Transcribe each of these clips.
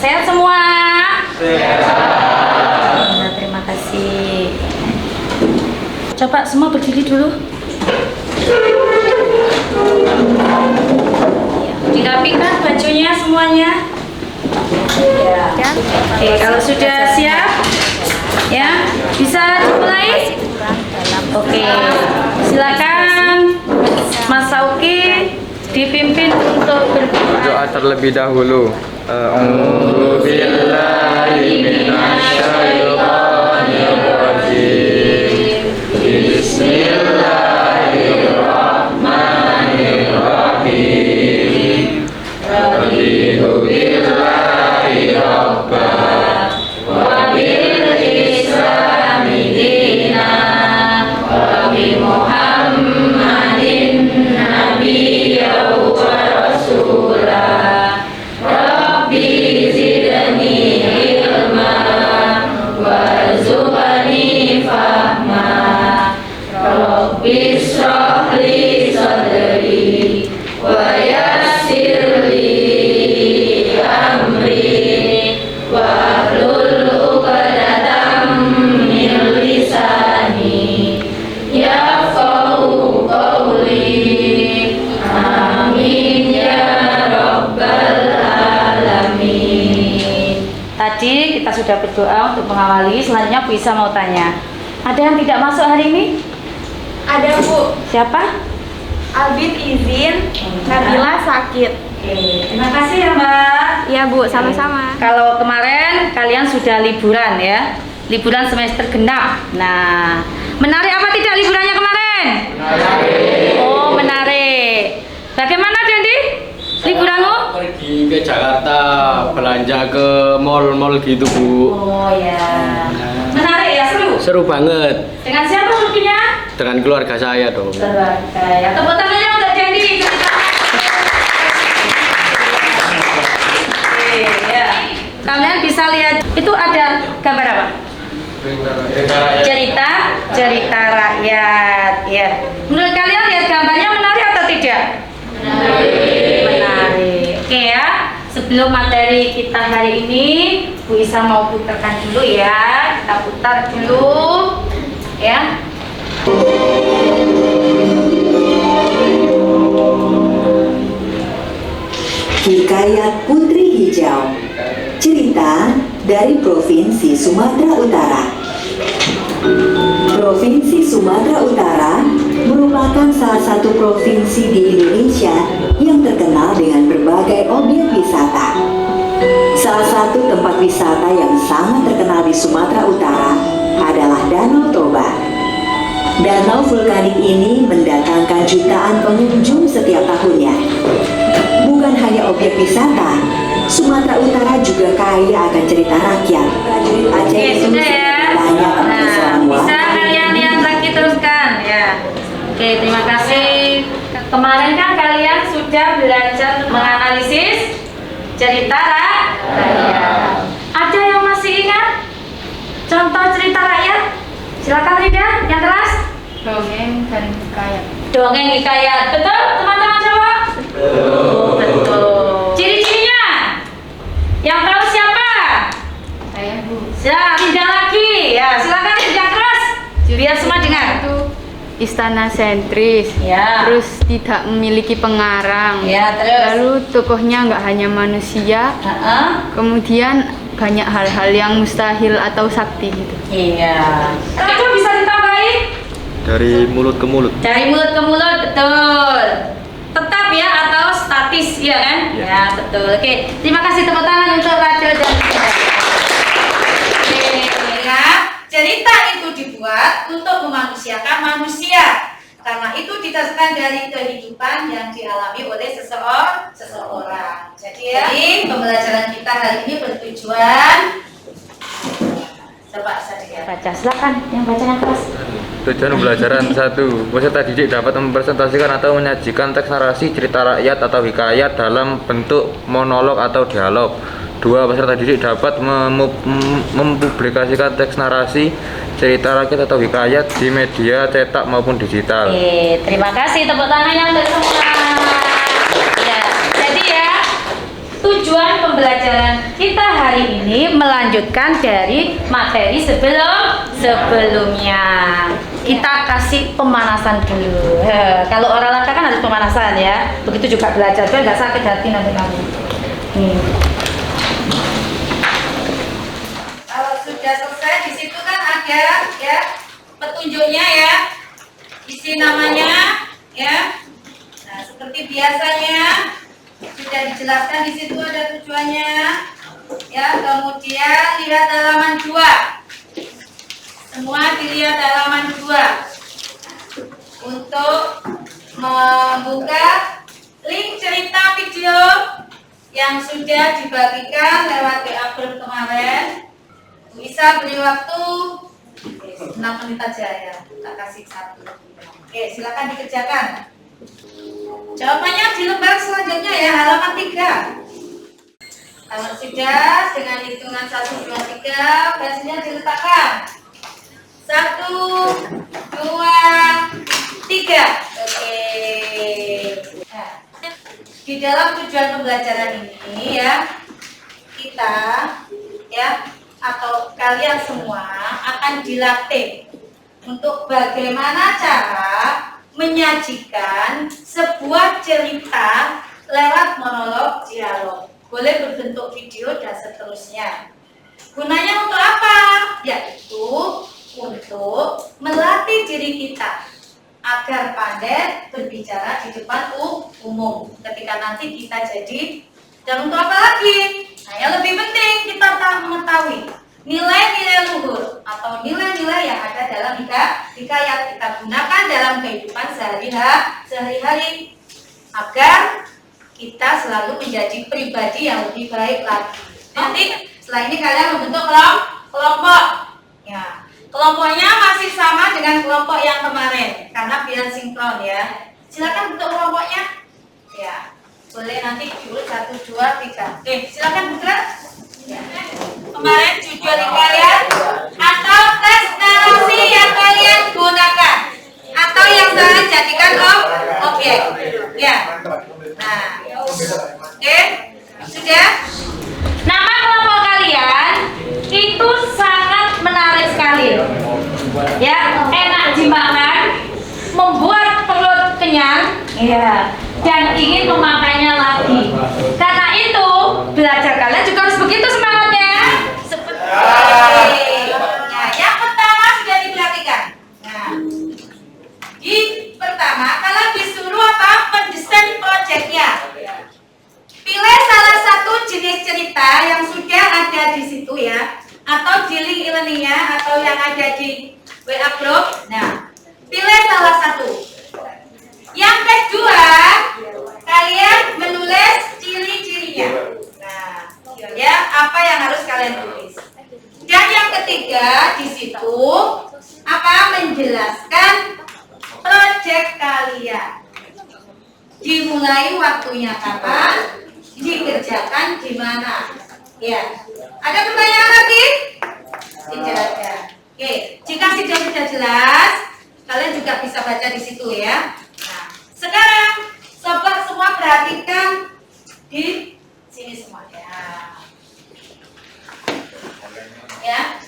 Sehat semua? Sehat. Nah, terima kasih. Coba semua berdiri dulu. Ya, dirapikan bajunya semuanya. Ya. Oke, kalau sudah siap, ya bisa dimulai. Oke, silakan Mas Sauki dipimpin untuk berdoa terlebih dahulu. A'udzubillahi minasyaitonirrajim. Bismillahirrahmanirrahim. Raditu billahi rabba wa bil islami dina wa bi Muhammadin nabiyya wa rasula. Rabbi zidni ilma warzuqni fahma. Rabbi shrah li sadri wa yassir li amri wahlul 'uqdatam min lisani yafqahu qawli. Amin ya rabbal alamin. Tadi kita sudah berdoa untuk mengawali, selanjutnya Bu Isa mau tanya. Ada yang tidak masuk hari ini? Ada Bu. Siapa? Albin izin, Nabila sakit. Oke, terima kasih ya Mbak. Iya Bu, sama-sama. Kalau kemarin kalian sudah liburan ya, liburan semester genap. Nah, menarik apa tidak liburannya kemarin? Menarik. Oh, menarik. Bagaimana Dendi? Liburanmu? Pergi ke Jakarta, belanja ke mall-mall gitu Bu. Oh ya, menarik ya, seru. Seru banget. Dengan siapa perginya? Dengan keluarga saya dong. Keluarga ya. Tepuk tangannya untuk Dendi. Oke, ya. Kalian bisa lihat itu ada gambar apa? Cerita rakyat ya. Menurut kalian lihat gambarnya menarik atau tidak? Menarik. Oke ya. Sebelum materi kita hari ini, Bu Isa mau putarkan dulu ya. Kita putar dulu ya. Hikayat Putri Hijau. Cerita dari Provinsi Sumatera Utara. Provinsi Sumatera Utara merupakan salah satu provinsi di Indonesia yang terkenal dengan berbagai objek wisata. Salah satu tempat wisata yang sangat terkenal di Sumatera Utara adalah Danau Toba. Danau vulkanik ini mendatangkan jutaan pengunjung setiap tahunnya. Bukan hanya objek wisata, Sumatera Utara juga kaya akan cerita rakyat. Prajurit Aceh Oke, itu sudah ya. banyak Nah, bisa kalian lihat lagi teruskan ya. Oke, terima kasih. Kemarin kan kalian sudah belajar menganalisis cerita rakyat. Ada yang masih ingat contoh cerita rakyat? Silakan Rida, yang keras. Dongeng dan hikayat. Dongeng hikayat, betul teman-teman semua? Betul. Ciri-cirinya? Yang tahu siapa? Saya Bu. Ya, tidak lagi. Ya, silakan yang keras. Biar semua dengar. Itu istana sentris. Ya. Terus tidak memiliki pengarang. Ya, terus. Lalu tokohnya nggak hanya manusia. Kemudian banyak hal-hal yang mustahil atau sakti gitu. Iya. Itu bisa ditambahin? Dari mulut ke mulut. Dari mulut ke mulut, betul. Tetap ya atau statis, ya kan? Ya, betul. Oke, terima kasih tepuk tangan untuk Rachel dan Oke, ya. Cerita itu dibuat untuk memanusiakan manusia. Karena itu didasarkan dari kehidupan yang dialami oleh seseorang. Jadi pembelajaran kita hari ini bertujuan. Coba saya baca, silakan yang baca yang keras. Tujuan pembelajaran 1. Peserta didik dapat mempresentasikan atau menyajikan teks narasi cerita rakyat atau hikayat dalam bentuk monolog atau dialog. 2. Peserta didik dapat mempublikasikan teks narasi cerita rakyat atau hikayat di media cetak maupun digital. Oke, terima kasih tepuk tangannya untuk semua. Ya, jadi ya tujuan pembelajaran kita hari ini melanjutkan dari materi sebelumnya. Kita kasih pemanasan dulu. Kalau olahraga kan harus pemanasan ya. Begitu juga belajar, biar nggak sakit hati nanti kamu. Kalau sudah selesai, di situ kan ada ya petunjuknya ya, isi namanya ya. Nah, seperti biasanya sudah dijelaskan di situ ada tujuannya ya. Kemudian lihat halaman 2. Semua dilihat halaman 2 untuk membuka link cerita video yang sudah dibagikan lewat WA group kemarin. Bisa beri waktu 6 menit aja ya, tak kasih 1. Oke, silakan dikerjakan. Jawabannya di lembar selanjutnya ya, halaman 3. Kalau sudah, dengan hitungan 1, 2, 3, pensilnya diletakkan. 1, 2, 3. Oke. Nah, di dalam tujuan pembelajaran ini ya, kita ya atau kalian semua akan dilatih untuk bagaimana cara menyajikan sebuah cerita lewat monolog dialog. Boleh berbentuk video dan seterusnya. Gunanya untuk apa? Yaitu untuk melatih diri kita agar pandai berbicara di depan umum ketika nanti kita jadi. Dan untuk apa lagi? Nah, yang lebih penting kita mengetahui nilai-nilai luhur atau nilai-nilai yang ada dalam hikayat kita gunakan dalam kehidupan sehari-hari agar kita selalu menjadi pribadi yang lebih baik lagi. Nanti setelah ini kalian membentuk kelompok. Ya, kelompoknya masih sama dengan kelompok yang kemarin karena biar sinkron ya. Silakan bentuk kelompoknya. Ya, boleh nanti diurut 1, 2, 3. Oke, silakan bergerak. Ya. Kemarin judul kalian atau tes narasi yang kalian gunakan atau yang saya jadikan objek. Ya. Nah, oke, sudah. Nama kelompok kalian itu sangat menarik sekali, ya, enak dimakan, membuat perut kenyang, ya, dan ingin memakannya lagi. Karena itu belajar kalian juga harus begitu semangatnya. Seperti nah, yang pertama sudah diperhatikan. Nah, di pertama kalian disuruh apa? Mendesain proyeknya. Pilih salah satu jenis cerita yang sudah ada di situ ya, atau di link e-learningnya, atau yang ada di WA group. Nah, pilih salah satu. Yang kedua, kalian menulis ciri-cirinya. Nah, ya apa yang harus kalian tulis. Dan yang ketiga di situ apa? Menjelaskan proyek kalian. Dimulai waktunya kapan? Dikerjakan di mana? Ya. Ada pertanyaan lagi? Tidak ada. Oke, jika sudah jelas, kalian juga bisa baca di situ ya. Nah, sekarang sobat semua perhatikan di sini semuanya. Ya.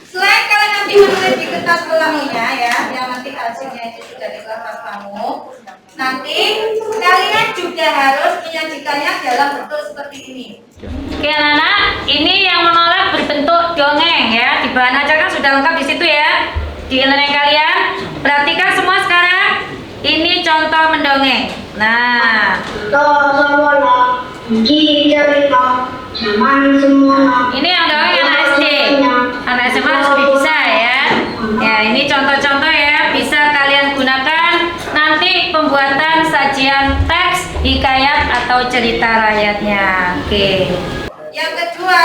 Selain kalian nanti menulis di kertas pelangnya ya, yang nanti hasilnya itu sudah di kertas kamu. Nanti kalian juga harus menyajikannya dalam bentuk seperti ini. Oke anak-anak, ini yang menolak berbentuk dongeng ya. Di bahan ajar kan sudah lengkap di situ ya. Di e-learning kalian, perhatikan semua sekarang. Ini contoh mendongeng. Nah, ini yang dongeng anak SD. Anak SMA harus lebih bisa ya. Ya, ini contoh-contoh ya. Bisa kalian gunakan nanti pembuatan sajian teks, hikayat atau cerita rakyatnya. Oke. Yang kedua,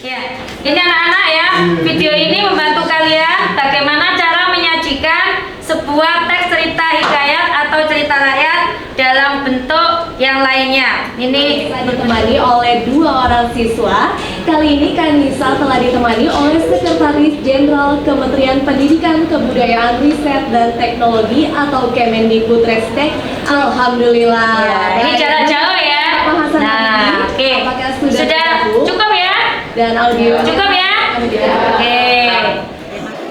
ya, ini anak-anak ya. Video ini membantu kalian bagaimana cara menyajikan sebuah teks cerita hikayat atau cerita rakyat dalam bentuk yang lainnya. Ini ditemani oleh 2 orang siswa. Kali ini Kanisa telah ditemani oleh Sekretaris Jenderal Kementerian Pendidikan, Kebudayaan, Riset dan Teknologi atau Kemendikbudristek. Alhamdulillah. Ya, ini jarak jauh ya. Pak Hasan Nah, oke. sudah cukup ya. dan audio. Cukup ya? Oke.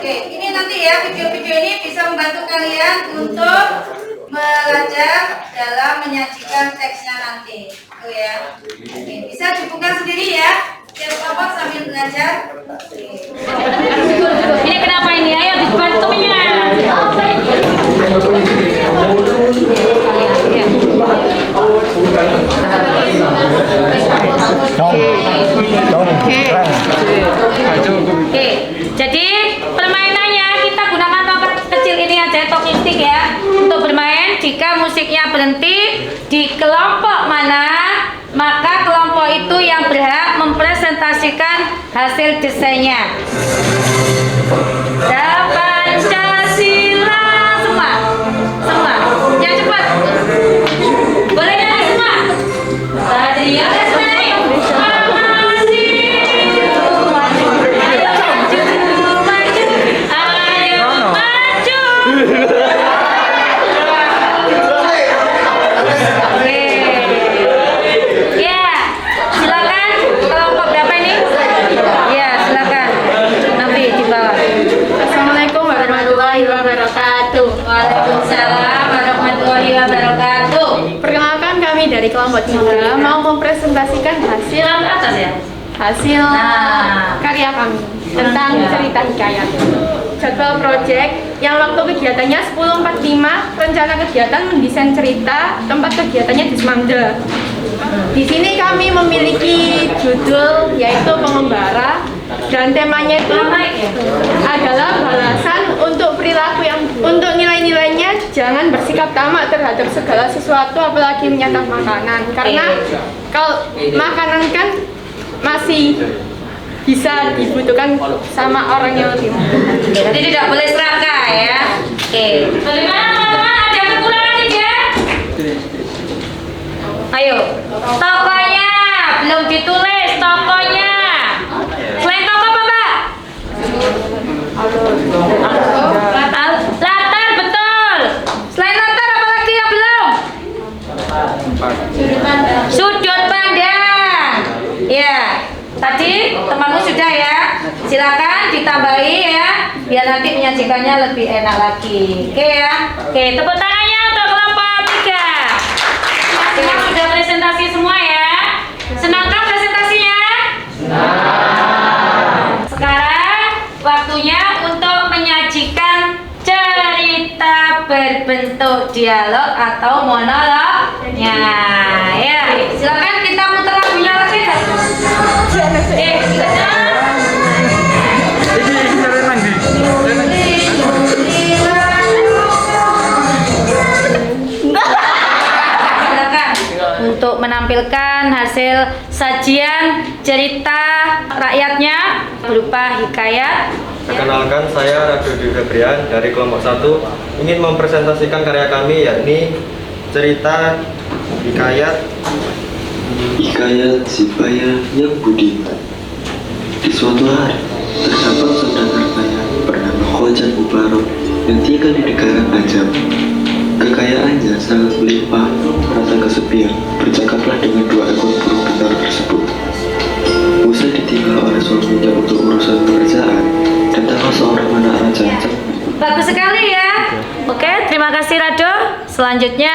Oke, ini nanti ya video-video ini bisa membantu kalian untuk belajar dalam menyajikan teksnya nanti. Tuh ya. Oke, bisa dibuka sendiri ya. Tiap kelompok sambil belajar. Ini kenapa ini? Ayo dibantunya. Oke, jadi permainannya kita gunakan tongkat kecil ini aja, talking stick ya, untuk bermain. Jika musiknya berhenti di kelompok mana, maka kelompok itu yang berhak mempresentasikan hasil desainnya. Pancasila semua, yang cepat. Boleh nyanyi semua. Tadi ada naik. Assalamualaikum warahmatullahi wabarakatuh. Waalaikumsalam warahmatullahi wabarakatuh. Perkenalkan, kami dari kelompok 3 mau mempresentasikan hasil Silang ke atas ya. hasil Nah. karya kami tentang cerita hikayat. Jadwal proyek yang waktu kegiatannya 10.45, rencana kegiatan mendesain cerita, tempat kegiatannya di Semangda. Di sini kami memiliki judul yaitu pengembara, dan temanya itu adalah balasan untuk perilaku yang untuk nilai-nilainya jangan bersikap tamak terhadap segala sesuatu, apalagi menyantap makanan, karena kalau makanan kan masih bisa dibutuhkan sama orang yang lebih membutuhkan. Jadi tidak boleh serakah ya. Oke. Bagaimana teman-teman? Ada yang kekurangan tidak? Ayo. Tokonya belum ditulis tokonya. Selain toko apa, Mbak? Latar betul. Selain latar apa lagi yang belum? Sudut pandang. Ya. Tadi temanmu sudah ya. Silakan ditambahi ya, biar nanti menyajikannya lebih enak lagi. Oke ya. Oke, tepuk tangannya untuk kelompok 3. Semua sudah presentasi semua ya. Senangkah presentasinya? Sekarang waktunya untuk menyajikan cerita berbentuk dialog atau monolognya. Ya, silakan kita muter lagunya lagi. Silakan untuk menampilkan hasil sajian cerita rakyatnya berupa hikayat. Perkenalkan, saya Rado Dwi Febrian dari kelompok 1 ingin mempresentasikan karya kami, yakni cerita hikayat Sipaya yang budiman. Di suatu hari, terdapat saudagar kaya bernama Khoja Mubarok yang tinggal di negara Ajam. Kekayaannya sangat melimpah, merasa kesepian, bercakaplah dengan 2 ekor burung pintar tersebut. Usai ditinggal oleh suaminya untuk urusan pekerjaan, datanglah seorang anak raja. Bagus sekali ya. Oke, terima kasih Rado. Selanjutnya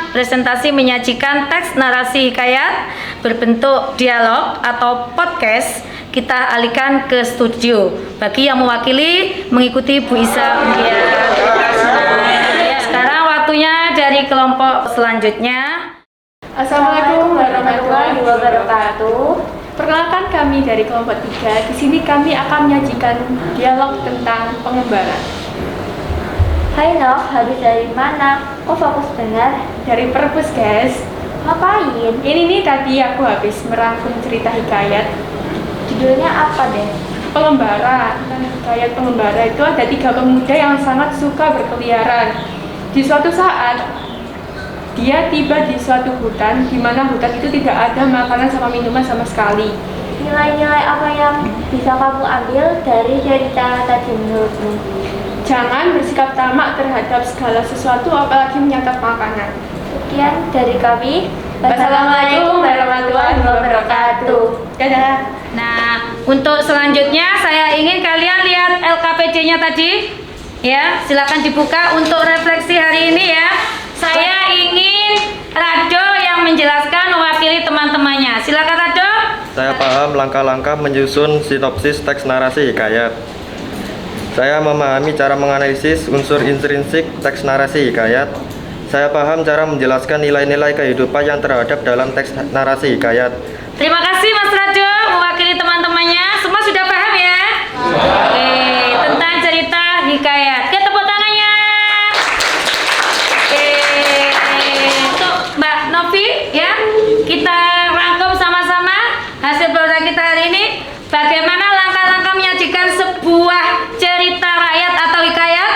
presentasi menyajikan teks narasi hikayat berbentuk dialog atau podcast. Kita alihkan ke studio. Bagi yang mewakili mengikuti Bu Isa Budian. Sekarang waktunya dari kelompok selanjutnya. Assalamualaikum warahmatullahi wabarakatuh. Perkenalkan, kami dari kelompok 3. Di sini kami akan menyajikan dialog tentang pengembara. Hai Nok, habis dari mana? Kok fokus dengar? Dari perpus, guys. Ngapain? Ini nih tadi aku habis merangkum cerita hikayat. Judulnya apa deh? Pengembara. Hikayat pengembara itu ada 3 pemuda yang sangat suka berkeliaran. Di suatu saat, dia tiba di suatu hutan, di mana hutan itu tidak ada makanan sama minuman sama sekali. Nilai-nilai apa yang bisa kamu ambil dari cerita tadi menurutmu? Jangan bersikap tamak terhadap segala sesuatu, apalagi menyantap makanan. Sekian dari kami. Wassalamualaikum warahmatullahi wabarakatuh. Dadah. Nah, untuk selanjutnya saya ingin kalian lihat LKPD-nya tadi. Ya, silakan dibuka untuk refleksi hari ini ya. Saya ingin Rado yang menjelaskan mewakili teman-temannya. Silakan Rado. Saya paham langkah-langkah menyusun sinopsis teks narasi hikayat. Saya memahami cara menganalisis unsur intrinsik teks narasi hikayat. Saya paham cara menjelaskan nilai-nilai kehidupan yang terhadap dalam teks narasi hikayat. Terima kasih Mas Rado mewakili teman-temannya. Semua sudah paham ya? Oke, tentang cerita hikayat. Oke, tepuk tangannya. Oke, untuk Mbak Novi ya, kita rangkum sama-sama hasil program kita hari ini. Bagaimana langkah-langkah menyajikan sebuah cerita rakyat atau hikayat?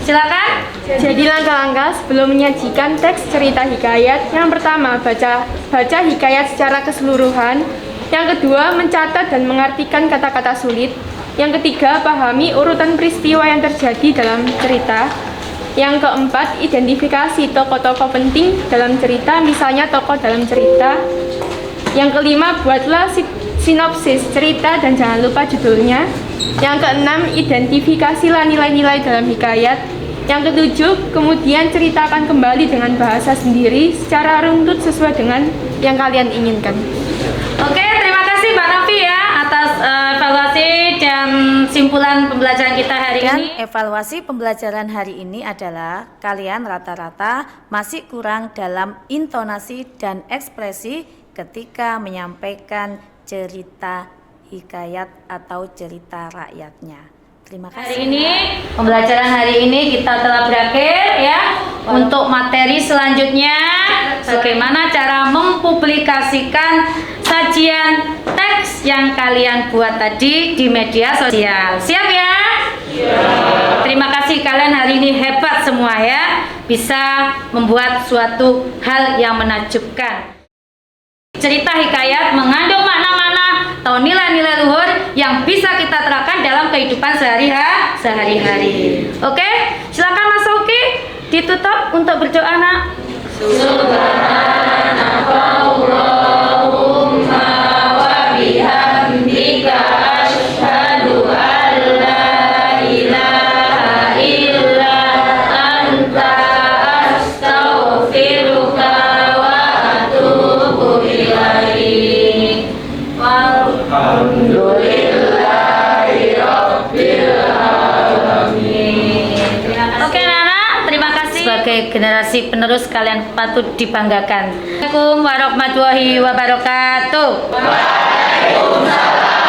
Silakan. Jadi langkah-langkah sebelum menyajikan teks cerita hikayat, yang pertama baca hikayat secara keseluruhan, yang kedua mencatat dan mengartikan kata-kata sulit, yang ketiga pahami urutan peristiwa yang terjadi dalam cerita, yang keempat identifikasi tokoh-tokoh penting dalam cerita, misalnya tokoh dalam cerita, yang kelima buatlah sinopsis cerita dan jangan lupa judulnya, yang keenam identifikasilah nilai-nilai dalam hikayat, yang ketujuh, kemudian ceritakan kembali dengan bahasa sendiri secara runtut sesuai dengan yang kalian inginkan. Oke, terima kasih Mbak Novi ya atas evaluasi dan simpulan pembelajaran kita hari ini. Evaluasi pembelajaran hari ini adalah kalian rata-rata masih kurang dalam intonasi dan ekspresi ketika menyampaikan cerita hikayat atau cerita rakyatnya. Terima kasih. Hari ini, pembelajaran hari ini kita telah berakhir ya. Untuk materi selanjutnya, bagaimana cara mempublikasikan sajian teks yang kalian buat tadi di media sosial. Siap ya? Terima kasih, kalian hari ini hebat semua ya. Bisa membuat suatu hal yang menakjubkan. Cerita hikayat mengandung makna-makna atau nilai-nilai luhur yang bisa kita terapkan dalam kehidupan sehari-hari. Oke, silakan Mas Uki ditutup untuk berdoa nak. Subhanakallahumma wa bihamdika asyhadu an la ilaha illa anta astaghfiruka wa atubu ilaik. Oke anak-anak, terima kasih. Sebagai generasi penerus kalian patut dibanggakan. Assalamualaikum warahmatullahi wabarakatuh. Waalaikumsalam.